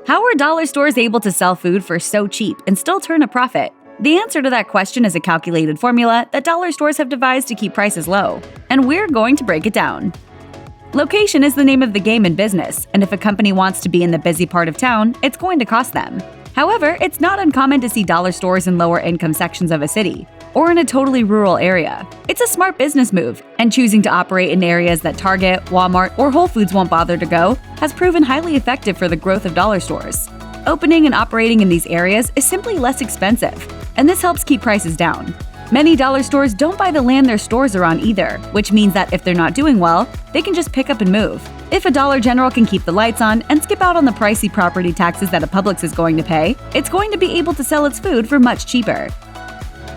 How are dollar stores able to sell food for so cheap and still turn a profit? The answer to that question is a calculated formula that dollar stores have devised to keep prices low, and we're going to break it down. Location is the name of the game in business, and if a company wants to be in the busy part of town, it's going to cost them. However, it's not uncommon to see dollar stores in lower income sections of a city, or in a totally rural area. It's a smart business move, and choosing to operate in areas that Target, Walmart, or Whole Foods won't bother to go has proven highly effective for the growth of dollar stores. Opening and operating in these areas is simply less expensive, and this helps keep prices down. Many dollar stores don't buy the land their stores are on either, which means that if they're not doing well, they can just pick up and move. If a Dollar General can keep the lights on and skip out on the pricey property taxes that a Publix is going to pay, it's going to be able to sell its food for much cheaper.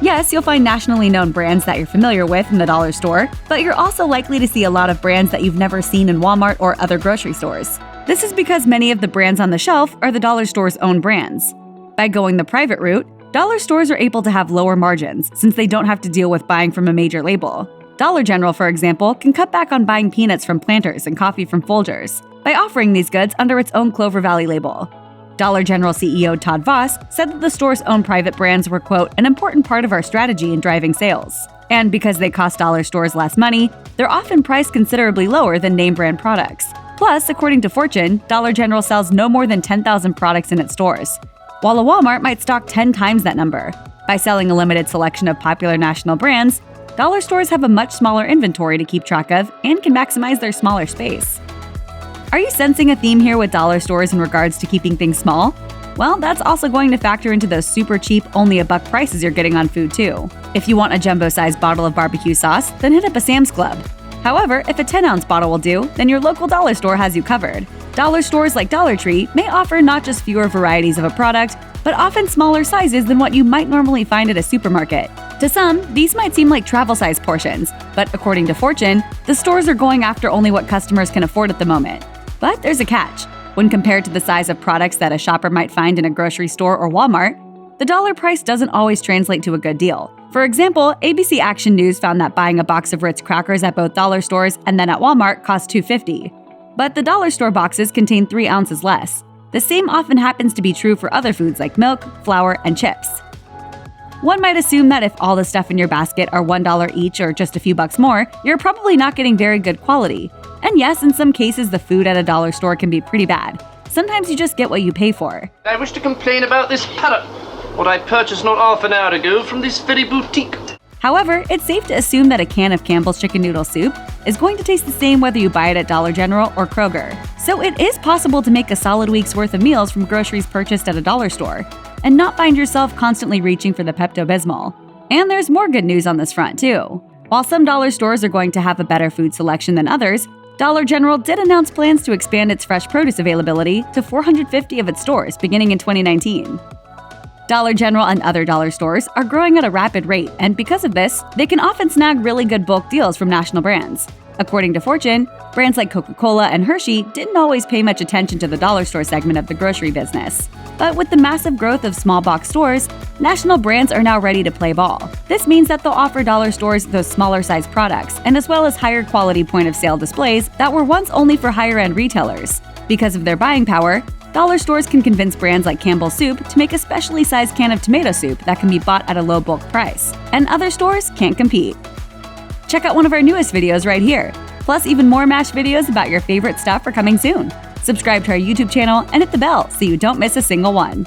Yes, you'll find nationally known brands that you're familiar with in the dollar store, but you're also likely to see a lot of brands that you've never seen in Walmart or other grocery stores. This is because many of the brands on the shelf are the dollar store's own brands. By going the private route, dollar stores are able to have lower margins since they don't have to deal with buying from a major label. Dollar General, for example, can cut back on buying peanuts from Planters and coffee from Folgers by offering these goods under its own Clover Valley label. Dollar General CEO Todd Voss said that the store's own private brands were, quote, an important part of our strategy in driving sales. And because they cost dollar stores less money, they're often priced considerably lower than name brand products. Plus, according to Fortune, Dollar General sells no more than 10,000 products in its stores, while a Walmart might stock 10 times that number. By selling a limited selection of popular national brands, dollar stores have a much smaller inventory to keep track of and can maximize their smaller space. Are you sensing a theme here with dollar stores in regards to keeping things small? Well, that's also going to factor into those super cheap, only a buck prices you're getting on food too. If you want a jumbo-sized bottle of barbecue sauce, then hit up a Sam's Club. However, if a 10-ounce bottle will do, then your local dollar store has you covered. Dollar stores like Dollar Tree may offer not just fewer varieties of a product, but often smaller sizes than what you might normally find at a supermarket. To some, these might seem like travel-size portions, but according to Fortune, the stores are going after only what customers can afford at the moment. But there's a catch. When compared to the size of products that a shopper might find in a grocery store or Walmart, the dollar price doesn't always translate to a good deal. For example, ABC Action News found that buying a box of Ritz crackers at both dollar stores and then at Walmart cost $2.50. But the dollar store boxes contain 3 ounces less. The same often happens to be true for other foods like milk, flour, and chips. One might assume that if all the stuff in your basket are $1 each or just a few bucks more, you're probably not getting very good quality. And yes, in some cases, the food at a dollar store can be pretty bad. Sometimes you just get what you pay for. I wish to complain about this parrot, what I purchased not half an hour ago from this very boutique. However, it's safe to assume that a can of Campbell's chicken noodle soup is going to taste the same whether you buy it at Dollar General or Kroger. So it is possible to make a solid week's worth of meals from groceries purchased at a dollar store and not find yourself constantly reaching for the Pepto-Bismol. And there's more good news on this front, too. While some dollar stores are going to have a better food selection than others, Dollar General did announce plans to expand its fresh produce availability to 450 of its stores beginning in 2019. Dollar General and other dollar stores are growing at a rapid rate, and because of this, they can often snag really good bulk deals from national brands. According to Fortune, brands like Coca-Cola and Hershey didn't always pay much attention to the dollar store segment of the grocery business. But with the massive growth of small box stores, national brands are now ready to play ball. This means that they'll offer dollar stores those smaller size products, and as well as higher quality point of sale displays that were once only for higher end retailers. Because of their buying power, dollar stores can convince brands like Campbell's Soup to make a specially sized can of tomato soup that can be bought at a low bulk price, and other stores can't compete. Check out one of our newest videos right here. Plus, even more MASH videos about your favorite stuff are coming soon. Subscribe to our YouTube channel and hit the bell so you don't miss a single one.